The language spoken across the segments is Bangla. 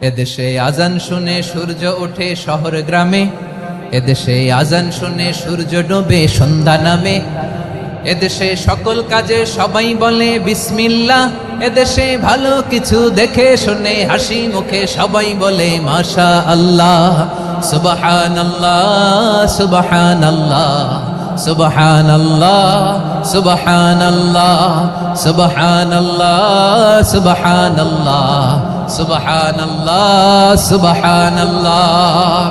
এদেশে আজান শুনে সূর্য ওঠে শহর গ্রামে, এদেশে আজান শুনে সূর্য ডোবে সন্ধ্যা নামে, এদেশে সকল কাজে সবাই বলে বিসমিল্লাহ, এদেশে ভালো কিছু দেখে শুনে হাসি মুখে সবাই বলে মাশা আল্লাহ। সুবহানাল্লাহ সুবহানাল্লাহ সুবহানাল্লাহ সুবহানাল্লাহ সুবহানাল্লাহ সুবহানাল্লাহ সুবহানাল্লাহ সুবহানাল্লাহ।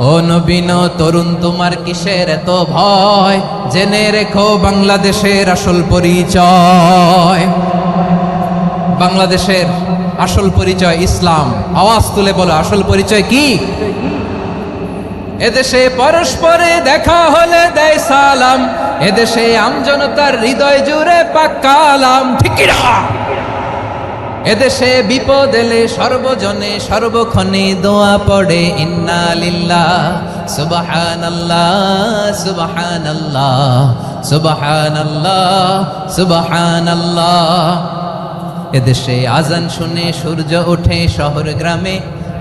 ও নবীন তরুণ তোমার কিসের এত ভয়, জেনে রেখো বাংলাদেশের আসল পরিচয়। বাংলাদেশের আসল পরিচয় ইসলাম। আওয়াজ তুলে বলো, আসল পরিচয় কি? এদেশে পরস্পরে দেখা হলে দেয় সালাম, এদেশে আমজনতার হৃদয় জুড়ে পাক্কা আলাম। ঠিক কি না? এদেশে বিপদ এলে সর্বজনে সর্বক্ষণে দোয়া পড়ে ইন্না লিল্লাহ সুবহানাল্লাহ সুবহানাল্লাহ সুবহানাল্লাহ সুবহানাল্লাহ। এদেশে আজান শুনে সূর্য ওঠে শহর গ্রামে,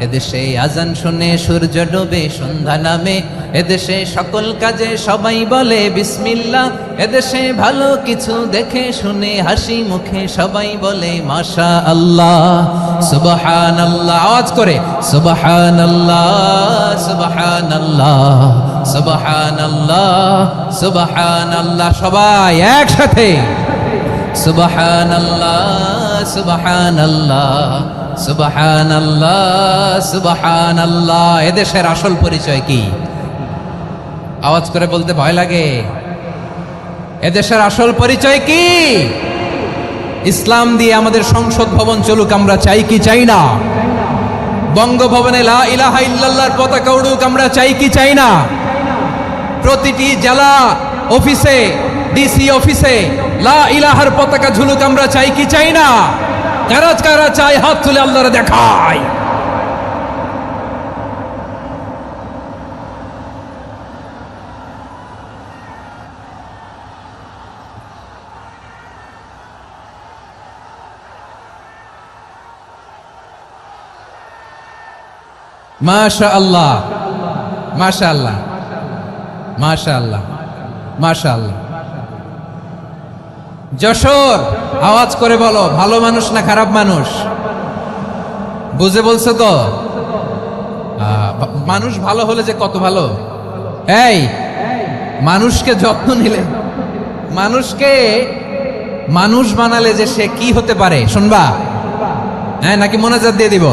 এদেশে আজান শুনে সূর্য ডোবে সন্ধ্যা নামে, এদেশে সকল কাজে সবাই বলে বিসমিল্লাহ, এদেশে ভালো কিছু দেখে শুনে হাসি মুখে সবাই বলে মাশা আল্লাহ। সুবহানাল্লাহ, আওয়াজ করে সুবহানাল্লাহ সুবহানাল্লাহ সুবহানাল্লাহ সুবহানাল্লাহ। সবাই একসাথে সুবহানাল্লাহ সুবহানাল্লাহ সুবহানাল্লাহ সুবহানাল্লাহ। এদেশের আসল পরিচয় কি? আওয়াজ করে বলতে ভয় লাগে। এদেশের আসল পরিচয় কি? ইসলাম দিয়ে আমাদের সংসদ ভবন চলুক, আমরা চাই কি চাই না? বঙ্গভবনে লা ইলাহা ইল্লাল্লাহর পতাকা উড়ুক, আমরা চাই কি চাই না? প্রতিটি জেলা অফিসে, ডিসি অফিসে লা ইলাহার পতাকা ঝুলুক, আমরা চাই কি চাই না? কারা কারা চাই হাত তুলে আল্লাহরে দেখায়। মাশা আল্লাহ মাশা আল্লাহ মাশা আল্লাহ মাশা আল্লাহ। যশোর, আওয়াজ করে বলো, ভালো মানুষ না খারাপ মানুষ? বুঝে বলছো তো? মানুষ ভালো হলে যে কত ভালো। এই মানুষকে যত্ন নিলে, মানুষকে মানুষ বানালে যে সে কি হতে পারে শুনবা? হ্যাঁ, নাকি মোনাজাত দিয়ে দিব?